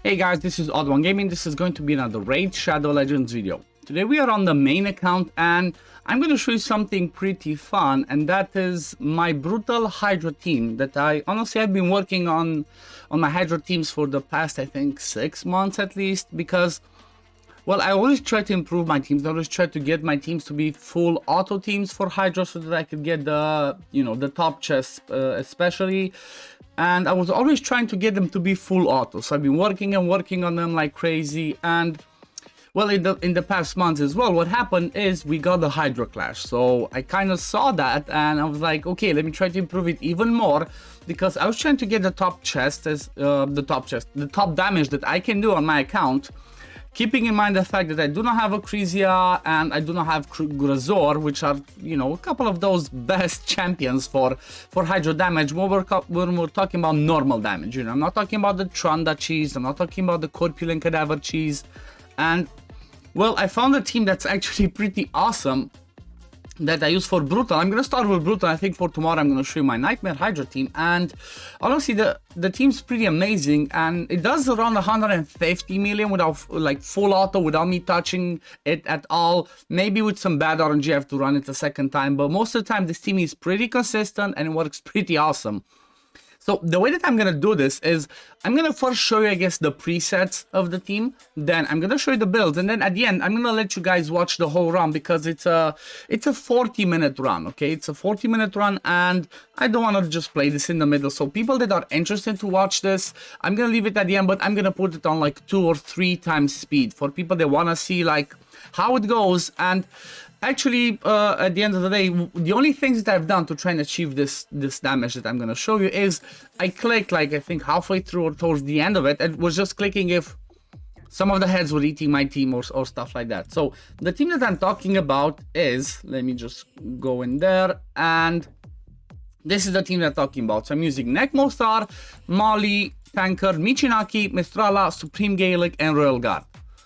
Hey guys, this is OddOneGaming. This is going to be another Raid Shadow Legends video. Today we are on the main account and I'm going to show you something pretty fun, and that is my brutal Hydra team that I honestly have been working on my Hydra teams for the past, I think, 6 months at least, because well, I always try to improve my teams. I always try to get my teams to be full auto teams for Hydra so that I could get the, the top chests especially. And I was always trying to get them to be full auto. So I've been working on them like crazy. And well, in the past months as well, what happened is we got the Hydra clash. So I kind of saw that and I was like, okay, let me try to improve it even more, because I was trying to get the top chest as the top damage that I can do on my account. Keeping in mind the fact that I do not have Acrizia and I do not have Cadaver, which are, a couple of those best champions for Hydra damage when we're talking about normal damage. I'm not talking about the Trunda cheese, I'm not talking about the corpulent Cadaver cheese. And, well, I found a team that's actually pretty awesome that I use for Brutal. I'm gonna start with Brutal. I think for tomorrow I'm gonna show you my Nightmare Hydra team, and honestly the team's pretty amazing, and it does around 150 million without like full auto, without me touching it at all. Maybe with some bad RNG I have to run it a second time, but most of the time this team is pretty consistent and it works pretty awesome. So the way that I'm going to do this is I'm going to first show you, I guess, the presets of the team. Then I'm going to show you the builds. And then at the end, I'm going to let you guys watch the whole run, because it's a 40-minute run, okay? It's a 40-minute run, and I don't want to just play this in the middle. So people that are interested to watch this, I'm going to leave it at the end, but I'm going to put it on like 2 or 3 times speed for people that want to see like how it goes. And actually, at the end of the day, the only things that I've done to try and achieve this damage that I'm going to show you is I clicked, like, I think halfway through or towards the end of it, and was just clicking if some of the heads were eating my team or stuff like that. So the team that I'm talking about is, let me just go in there, and this is the team that I'm talking about. So I'm using Necmostar, Molly, Tankard, Michinaki, Mistrala, Supreme Gaelic, and Royal Guard.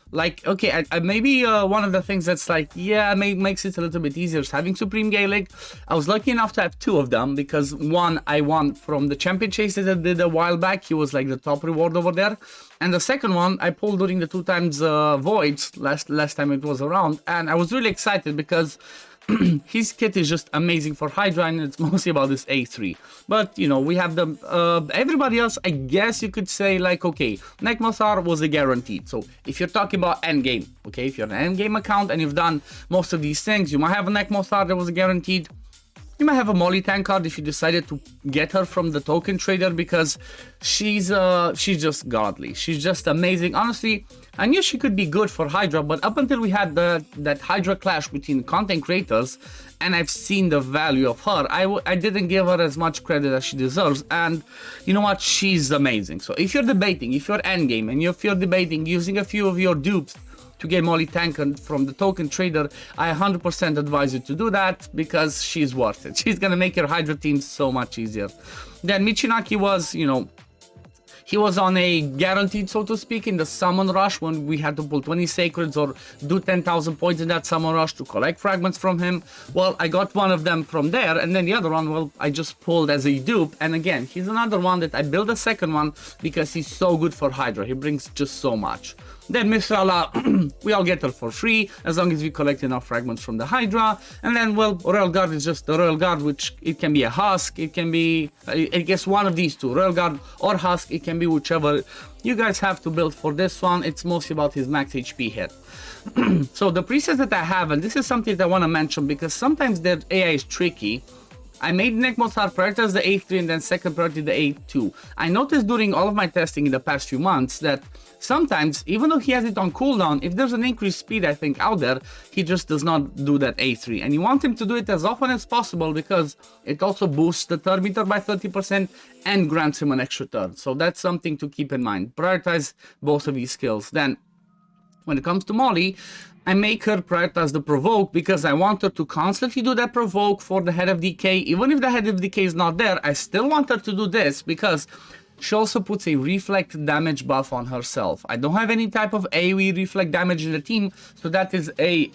Like, okay, maybe one of the things that's like, yeah, makes it a little bit easier is having Supreme Gaelic. I was lucky enough to have 2 of them, because one I won from the champion chase that I did a while back. He was like the top reward over there. And the second one I pulled during the 2 times voids last time it was around. And I was really excited because his kit is just amazing for Hydra, and it's mostly about this A3. But, we have the everybody else, I guess you could say, like, okay, Necmostar was a guaranteed. So if you're talking about endgame, okay, if you're an endgame account and you've done most of these things, you might have a Necmostar that was a guaranteed. You might have a Molly Tankard if you decided to get her from the token trader, because she's just godly. She's just amazing. Honestly, I knew she could be good for Hydra, but up until we had that Hydra clash between content creators, and I've seen the value of her, I didn't give her as much credit as she deserves. And you know what? She's amazing. So if you're debating, if you're endgame, and if you're debating using a few of your dupes to get Molly Tankard from the token trader, I 100% advise you to do that, because she's worth it. She's gonna make your Hydra team so much easier. Then Michinaki was, he was on a guaranteed, so to speak, in the summon rush when we had to pull 20 sacreds or do 10,000 points in that summon rush to collect fragments from him. Well, I got one of them from there, and then the other one, well, I just pulled as a dupe. And again, he's another one that I built a second one because he's so good for Hydra. He brings just so much. Then Mistrala, we all get her for free as long as we collect enough fragments from the Hydra. And then, well, Royal Guard is just the Royal Guard, which it can be a Husk, it can be, I guess, one of these two, Royal Guard or Husk. It can be whichever you guys have to build for this one. It's mostly about his max HP hit. So the presets that I have, and this is something that I want to mention because sometimes the AI is tricky. I made Necmostar prioritize the A3 and then second priority the A2. I noticed during all of my testing in the past few months that sometimes, even though he has it on cooldown, if there's an increased speed, I think, out there, he just does not do that A3. And you want him to do it as often as possible because it also boosts the turn meter by 30% and grants him an extra turn. So that's something to keep in mind. Prioritize both of these skills. Then, when it comes to Molly, I make her prioritize the provoke because I want her to constantly do that provoke for the head of decay. Even if the head of decay is not there, I still want her to do this because she also puts a reflect damage buff on herself. I don't have any type of AoE reflect damage in the team, so that is a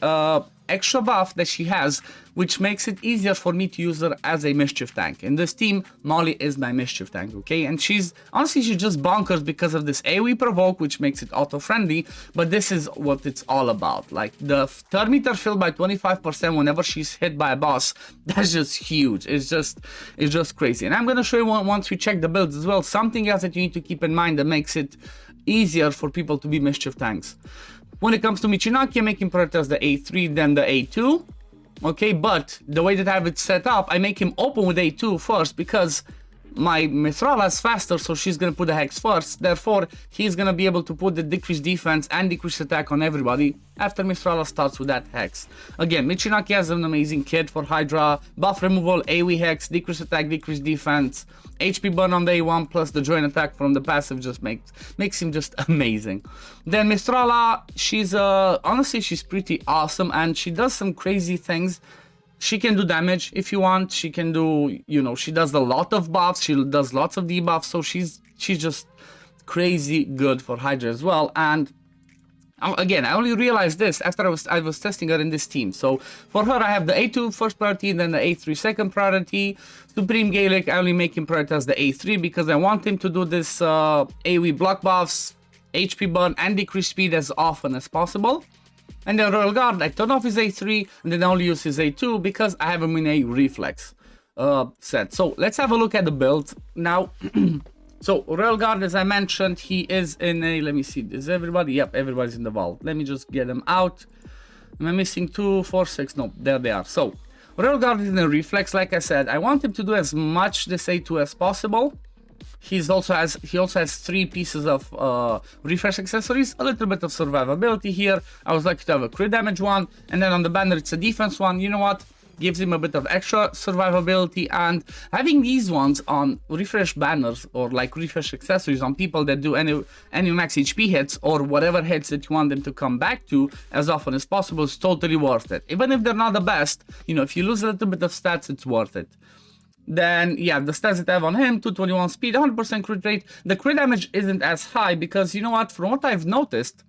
extra buff that she has, which makes it easier for me to use her as a mischief tank. In this team, Molly is my mischief tank, okay? And she's just bonkers because of this AoE provoke, which makes it auto-friendly, but this is what it's all about. Like, the turn meter filled by 25% whenever she's hit by a boss, that's just huge. It's just crazy. And I'm gonna show you once we check the builds as well, something else that you need to keep in mind that makes it easier for people to be mischief tanks. When it comes to Michinaki, I'm making prioritize the A3 then the A2. Okay, but the way that I have it set up, I make him open with A2 first because my Mithrala is faster, so she's gonna put the Hex first. Therefore, he's gonna be able to put the decreased defense and decreased attack on everybody after Mithrala starts with that Hex. Again, Michinaki has an amazing kit for Hydra, buff removal, AoE Hex, decreased attack, decreased defense, HP burn on the A1 plus the joint attack from the passive just makes him just amazing. Then Mithrala, she's honestly she's pretty awesome and she does some crazy things. She can do damage if you want. She can do, you know, she does a lot of buffs. She does lots of debuffs. So she's just crazy good for Hydra as well. And again, I only realized this after I was testing her in this team. So for her, I have the A2 first priority, then the A3 second priority. Supreme Gaelic, I only make him prioritize the A3 because I want him to do this AoE block buffs, HP burn, and decrease speed as often as possible. And then Royal Guard, I turn off his A3 and then I only use his A2 because I have him in a reflex set. So let's have a look at the build now. So Royal Guard, as I mentioned, he is in a, let me see, is everybody? Yep, everybody's in the vault. Let me just get them out. Am I missing 2, 4, 6? No, there they are. So Royal Guard is in a reflex, like I said. I want him to do as much this A2 as possible. He also has 3 pieces of refresh accessories, a little bit of survivability here. I was lucky to have a crit damage one, and then on the banner it's a defense one. You know what? Gives him a bit of extra survivability, and having these ones on refresh banners or like refresh accessories on people that do any max HP hits or whatever hits that you want them to come back to as often as possible is totally worth it. Even if they're not the best, you know, if you lose a little bit of stats, it's worth it. Then, yeah, the stats that I have on him, 221 speed, 100% crit rate. The crit damage isn't as high because, you know what, from what I've noticed,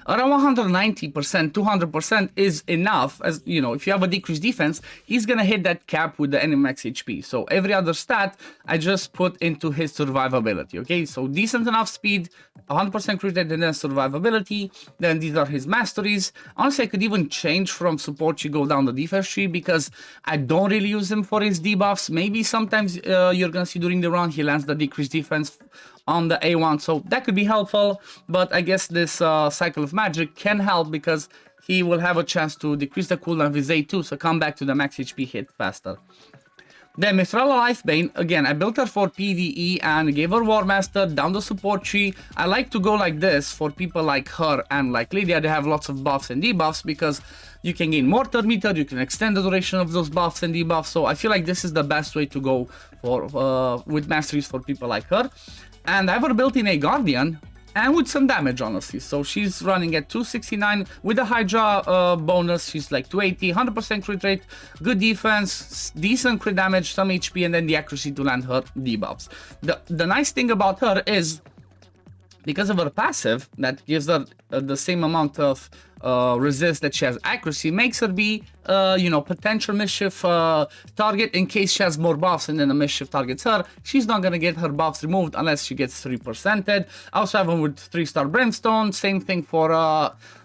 around 190%, 200% is enough. As you know, if you have a decreased defense, he's gonna hit that cap with the enemy max HP. So every other stat I just put into his survivability. Okay, so decent enough speed, 100% crit rate, and then survivability. Then these are his masteries. Honestly, I could even change from support to go down the defense tree because I don't really use him for his debuffs. Maybe sometimes you're gonna see during the run he lands the decreased defense on the A1, so that could be helpful, but I guess this cycle of magic can help because he will have a chance to decrease the cooldown of his A2, so come back to the max HP hit faster. Then Mithrala Lifebane, again, I built her for PvE and gave her War Master down the support tree. I like to go like this for people like her and like Lydia. They have lots of buffs and debuffs because you can gain more turn meter, you can extend the duration of those buffs and debuffs, so I feel like this is the best way to go for with masteries for people like her. And I have her built in a Guardian and with some damage, honestly. So she's running at 269 with a Hydra bonus. She's like 280, 100% crit rate, good defense, decent crit damage, some HP, and then the accuracy to land her debuffs. The nice thing about her is because of her passive that gives her the same amount of resist that she has accuracy, makes her be you know, potential mischief target in case she has more buffs and then the mischief targets her. She's not gonna get her buffs removed unless she gets 3%. I also have her with 3-star Brimstone. Same thing for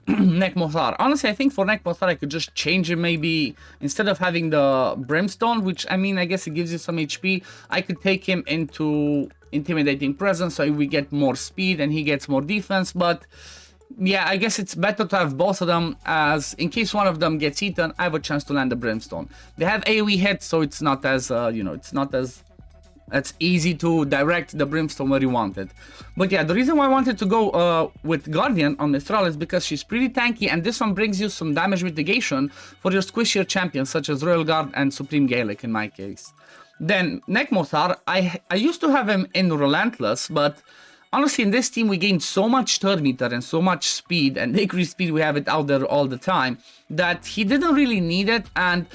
Nekmothar. Honestly, I think for Nekmothar I could just change him, maybe instead of having the Brimstone, which I mean I guess it gives you some HP, I could take him into Intimidating Presence so we get more speed and he gets more defense. But yeah, I guess it's better to have both of them, as in case one of them gets eaten, I have a chance to land the Brimstone. They have AoE hits, so it's not as you know, it's not as easy to direct the Brimstone where you want it. But yeah, the reason why I wanted to go with Guardian on Mistral is because she's pretty tanky, and this one brings you some damage mitigation for your squishier champions such as Royal Guard and Supreme Gaelic in my case. Then Nekmothar, I used to have him in Relentless, but honestly in this team we gained so much turn meter and so much speed and decreased speed, we have it out there all the time, that he didn't really need it. And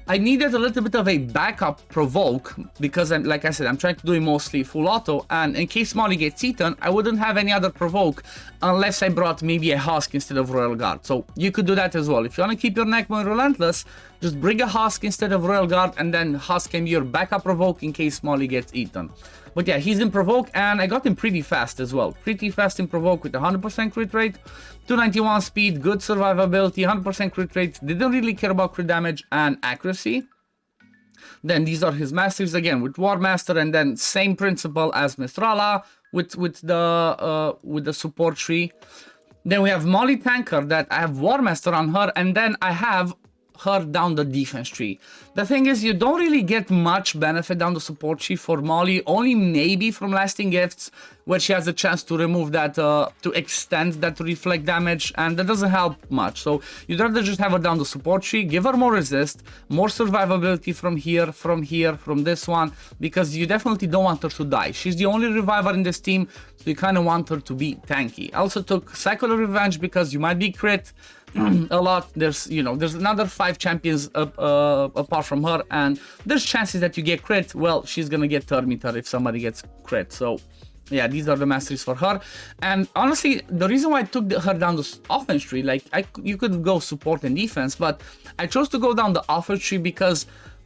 I needed a little bit of a backup provoke because like I said, I'm trying to do it mostly full auto, and in case Molly gets eaten, I wouldn't have any other provoke unless I brought maybe a Husk instead of Royal Guard. So you could do that as well. If you want to keep your neck more relentless, just bring a Husk instead of Royal Guard, and then Husk can be your backup provoke in case Molly gets eaten. But yeah, he's in provoke, and I got him pretty fast as well. Pretty fast in provoke with 100% crit rate, 291 speed, good survivability, 100% crit rate, didn't really care about crit damage and accuracy. Then these are his masteries again with War Master, and then same principle as Mistrala with the support tree. Then we have Molly Tanker that I have War Master on her, and then I have her down the defense tree. The thing is, you don't really get much benefit down the support tree for Molly, only maybe from lasting gifts, where she has a chance to remove that, to extend that reflect damage, and that doesn't help much. So you'd rather just have her down the support tree, give her more resist, more survivability from here, from this one, because you definitely don't want her to die. She's the only reviver in this team, so you kind of want her to be tanky. I also took Cycle of Revenge because you might be crit a lot. There's, you know, there's another 5 champions apart from her, and there's chances that you get crit. Well, she's gonna get Termiter if somebody gets crit. So yeah, these are the masteries for her. And honestly, the reason why I took her down the offense tree, like you could go support and defense, but I chose to go down the offense tree because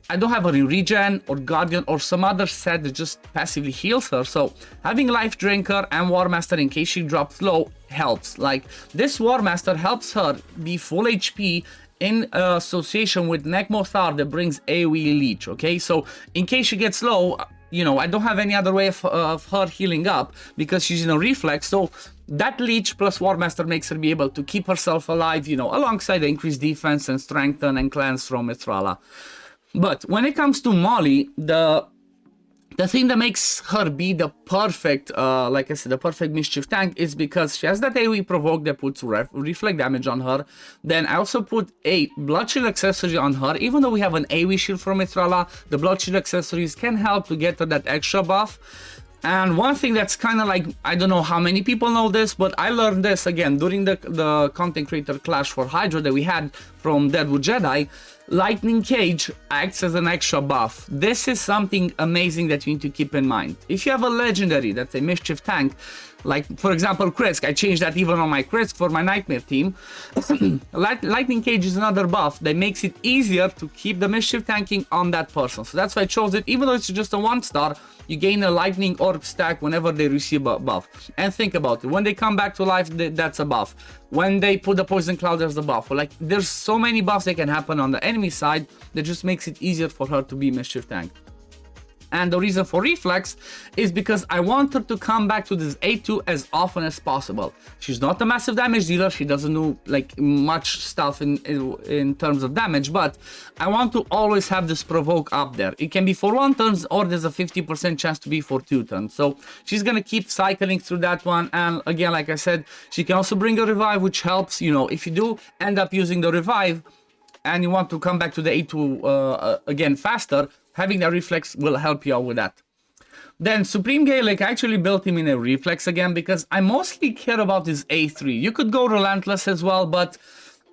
I don't have a regen or guardian or some other set that just passively heals her. So having Life Drinker and War Master in case she drops low helps. Like this War Master helps her be full HP in association with Nekmothar that brings AoE Leech. Okay, so in case she gets low, you know, I don't have any other way of her healing up because she's in a reflex. So that Leech plus War Master makes her be able to keep herself alive, you know, alongside the increased defense and strengthen and cleanse from Mistrala. But when it comes to Molly, the thing that makes her be the perfect, like I said, the perfect mischief tank is because she has that AoE provoke that puts reflect damage on her. Then I also put a Blood Shield accessory on her. Even though we have an AoE shield from Mistrala, the Blood Shield accessories can help to get her that extra buff. And one thing that's kind of like, I don't know how many people know this, but I learned this again during the content creator clash for Hydra that we had from Deadwood Jedi. Lightning Cage acts as an extra buff. This is something amazing that you need to keep in mind. If you have a legendary that's a mischief tank, like for example Krisk, I changed that even on my Krisk for my Nightmare team. Lightning Cage is another buff that makes it easier to keep the mischief tanking on that person. So that's why I chose it. Even though it's just a 1-star, you gain a lightning orb stack whenever they receive a buff. And think about it, when they come back to life, that's a buff. When they put the poison cloud, there's a buff. Like there's so many buffs that can happen on the enemy side that just makes it easier for her to be mischief tank. And the reason for reflex is because I want her to come back to this A2 as often as possible. She's not a massive damage dealer, she doesn't do like much stuff in terms of damage, but I want to always have this provoke up there. It can be for 1 turn or there's a 50% chance to be for 2 turns. So she's gonna keep cycling through that one, and again, like I said, she can also bring a revive, which helps, you know, if you do end up using the revive and you want to come back to the A2 again faster, having that reflex will help you out with that. Then Supreme Gaelic, I actually built him in a reflex again because I mostly care about his A3. You could go relentless as well, but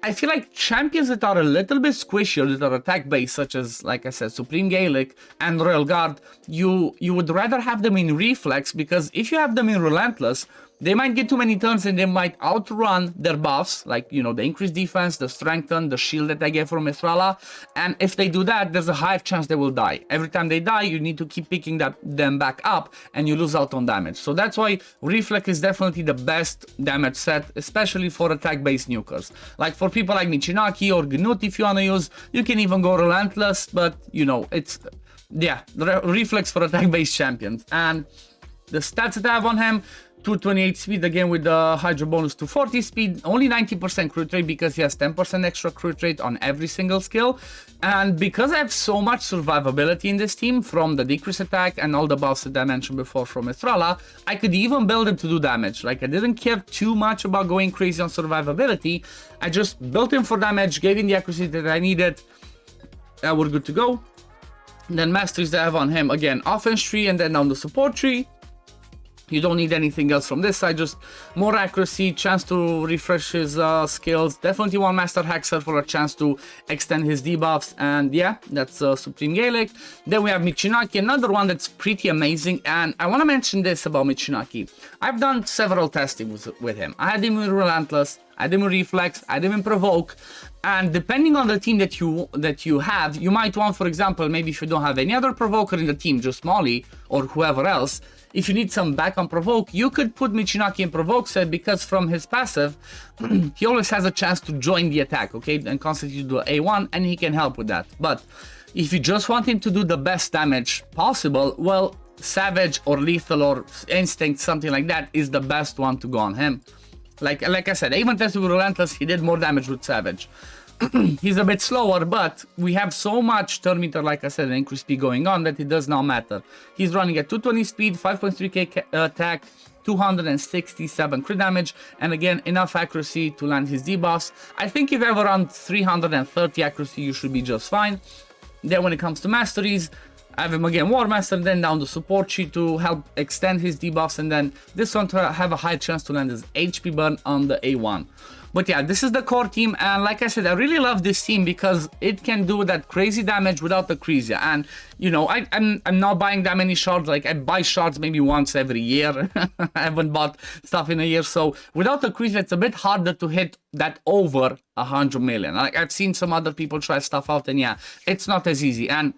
I feel like champions that are a little bit squishier, that are attack based, such as, like I said, Supreme Gaelic and Royal Guard, you would rather have them in reflex, because if you have them in relentless, they might get too many turns and they might outrun their buffs, like, you know, the increased defense, the strengthen, the shield that they get from Mistrala. And if they do that, there's a higher chance they will die. Every time they die, you need to keep picking them back up and you lose out on damage. So that's why reflex is definitely the best damage set, especially for attack-based nukers. Like for people like Michinaki or Gnut, if you want to use, you can even go relentless, but, you know, it's, yeah, reflex for attack-based champions. And the stats that I have on him, 228 speed, again with the Hydra bonus to 40 speed, only 90% crit rate because he has 10% extra crit rate on every single skill. And because I have so much survivability in this team from the decrease attack and all the buffs that I mentioned before from Mistrala, I could even build him to do damage. Like, I didn't care too much about going crazy on survivability. I just built him for damage, gave him the accuracy that I needed, and we're good to go. Then masteries that I have on him, again, offense tree and then down the support tree. You don't need anything else from this side, just more accuracy, chance to refresh his skills. Definitely one Master Hexer for a chance to extend his debuffs. And yeah, that's Supreme Gaelic. Then we have Michinaki, another one that's pretty amazing. And I want to mention this about Michinaki. I've done several testings with him. I had him in Relentless, I had him in Reflex, I had him in Provoke. And depending on the team that you have, you might want, for example, maybe if you don't have any other Provoker in the team, just Molly or whoever else, if you need some back on Provoke, you could put Michinaki in Provoke set, because from his passive, he always has a chance to join the attack, okay, and constantly do A1, and he can help with that. But if you just want him to do the best damage possible, well, Savage or Lethal or Instinct, something like that, is the best one to go on him. Like I said, I even tested with Relentless, he did more damage with Savage. He's a bit slower, but we have so much turn meter, like I said, and increased speed going on that it does not matter. He's running at 220 speed, 5.3k attack, 267 crit damage, and again, enough accuracy to land his debuffs. I think if you have around 330 accuracy, you should be just fine. Then when it comes to masteries, I have him again War Master, then down the support sheet to help extend his debuffs, and then this one to have a high chance to land his HP burn on the A1. But yeah, this is the core team, and like I said, I really love this team because it can do that crazy damage without the Acrizia. And you know, I'm not buying that many shards. Like, I buy shards maybe once every year. I haven't bought stuff in a year, so without the Acrizia, it's a bit harder to hit that over 100 million. Like, I've seen some other people try stuff out, and yeah, it's not as easy. And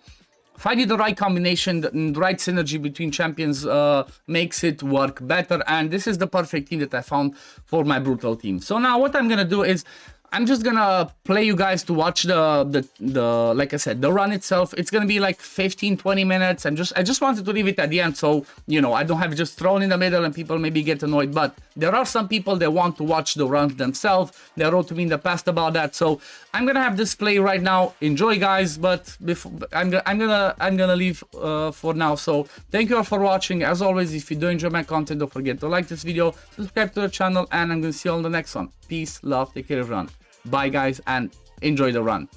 finding the right combination, the right synergy between champions makes it work better, and this is the perfect team that I found for my brutal team. So now what I'm gonna do is I'm just gonna play you guys to watch the like I said, the run itself. It's gonna be like 15-20 minutes. I just wanted to leave it at the end, so you know, I don't have it just thrown in the middle and people maybe get annoyed. But there are some people that want to watch the runs themselves. They wrote to me in the past about that, so I'm gonna have this play right now. Enjoy, guys, but before I'm gonna leave for now. So thank you all for watching. As always, if you do enjoy my content, don't forget to like this video, subscribe to the channel, and I'm gonna see you all in the next one. Peace, love, take care, everyone. Bye, guys, and enjoy the run.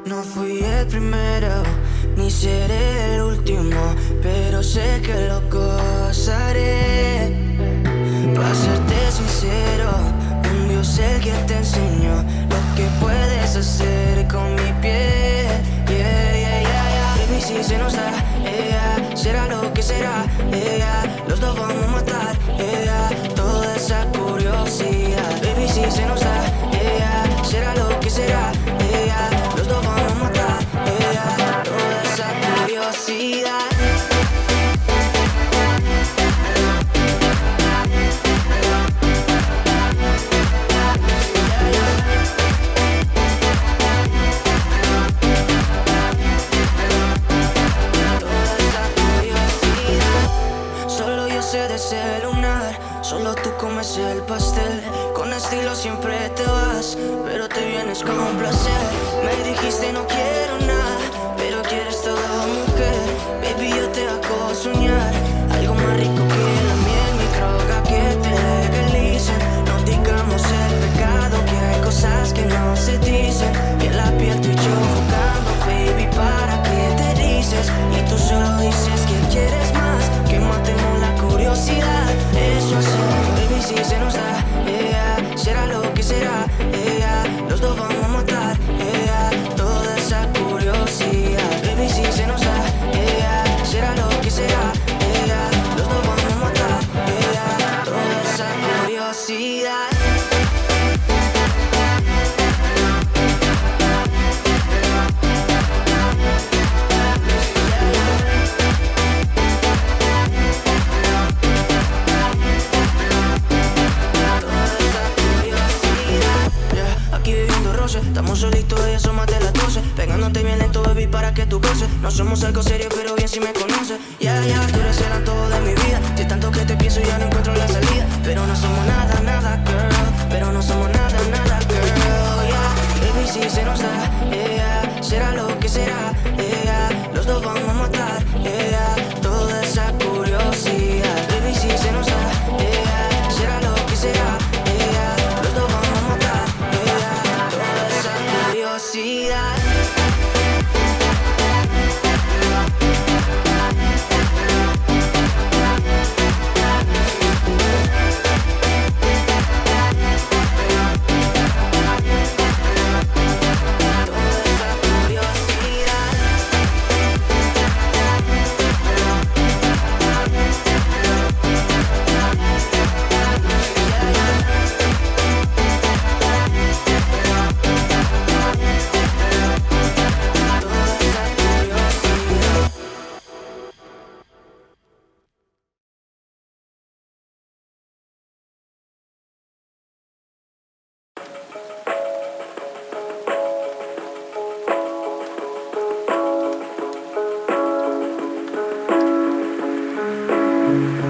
No fui el primero, ni seré el último, pero sé que lo gozaré. Para serte sincero, un Dios el que te enseñó lo que puedes hacer con mi piel. Baby, si se nos da, será lo que será, los dos vamos a matar, toda esa curiosidad. Baby, si se nos da, será lo que será, los dos vamos a matar, toda esa curiosidad. Solo tú comes el pastel. Con estilo siempre te vas, pero te vienes con placer. Me dijiste no quiero nada, pero quieres todo, mujer. Baby, yo te hago soñar algo más rico que la miel, mi droga que te legalicen. No digamos el pecado, que hay cosas que no se dicen. Y en la piel tú y yo jugando, baby, ¿para qué te dices? Y tú solo dices que quieres más, que matemos la curiosidad. Eso es, baby, si se nos da, será lo que será, los dos vamos a matar, toda esa curiosidad. Baby, si se nos da, será lo que será, los dos vamos a matar, toda esa curiosidad. Estamos solitos y eso más de las 12. Pegándote bien lento, baby, para que tú goces. No somos algo serio, pero bien si me conoces. Tú eres el antojo de mi vida. Si tanto que te pienso ya no encuentro la salida. Pero no somos nada, nada, girl. Pero no somos nada, nada, girl. Baby, si se nos da, será lo que será,